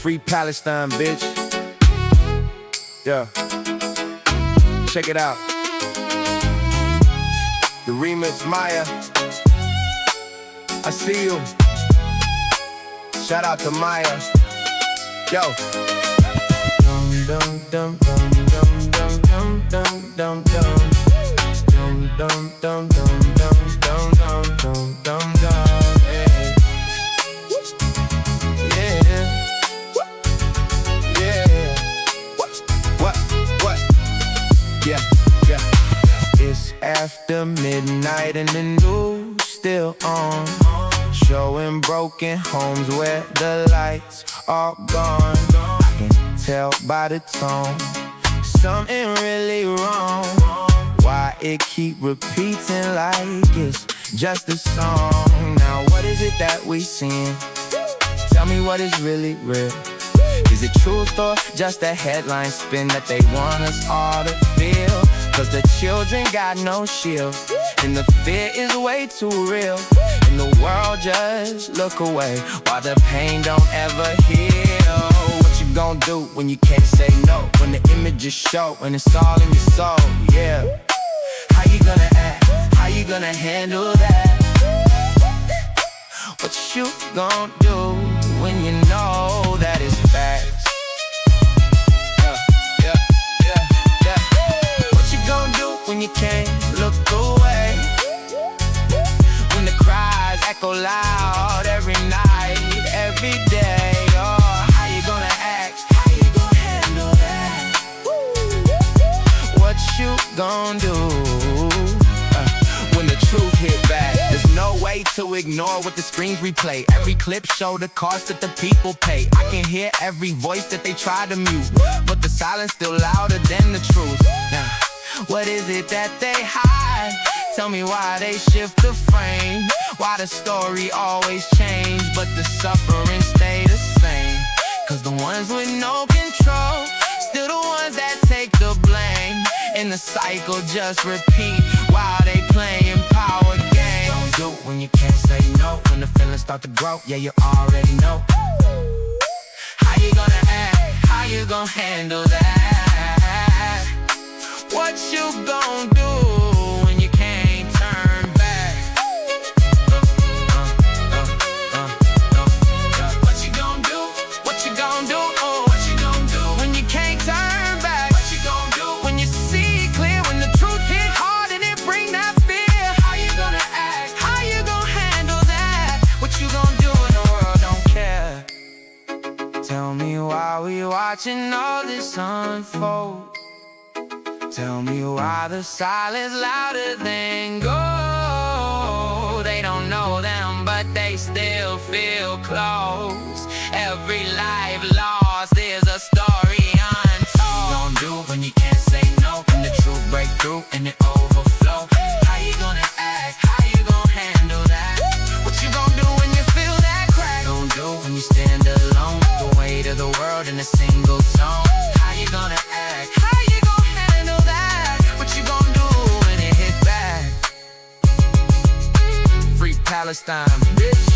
Free Palestine, bitch. Yeah. Check it out. The remix, Maya. I see you. Shout out to Maya. Yo. Dum dum dum dum dum dum dum dum dum dum dum dum dum dum dum dum dum dum dum. Yeah, yeah. It's after midnight and the news still on, showing broken homes where the lights are gone. I can tell by the tone something really wrong. Why it keep repeating like it's just a song? Now what is it that we seeing? Tell me what is really real. Is it truth or just a headline spin that they want us all to feel? Cause the children got no shield, and the fear is way too real, and the world just look away while the pain don't ever heal. What you gonna do when you can't say no, when the images show and it's all in your soul? Yeah. How you gonna act? How you gonna handle that? What you gonna do when you know that it's facts? What you gonna do when you can't look away? When the cries echo loud every night, every day. Oh, how you gonna act? How you gonna handle that? What you gonna do when the truth hit back? There's no way to ignore what the screens replay. Every clip show the cost that the people pay. I can hear every voice that they try to mute, but the silence still louder than the truth. Now, what is it that they hide? Tell me why they shift the frame, why the story always change, but the suffering stay the same. Cause the ones with no control still the ones that take the blame, and the cycle just repeat while they playing power games. Don't do when you can't say no, when the feelings start to grow. Yeah, you already know. How you gonna act? How you gonna handle that? What you gonna do when you can't turn back? What you gonna do? What you gonna do? Oh, what you gonna do when you can't turn back? What you gonna do when you see clear, when the truth hit hard and it bring that fear? How you gonna act? How you gonna handle that? What you gonna do when the world don't care? Tell me why we watching all this unfold. Tell me why the silence louder than gold. They don't know them, but they still feel close. Every life lost is a story untold. What you gonna do when you can't say no, when the truth break through and it overflow? How you gonna act? How you gonna handle that? What you gonna do when you feel that crack? Don't do when you stand alone, the weight of the world in a single tone. How you gonna act? How you gonna handle that? What you gonna do when it hit back? Free Palestine, bitch.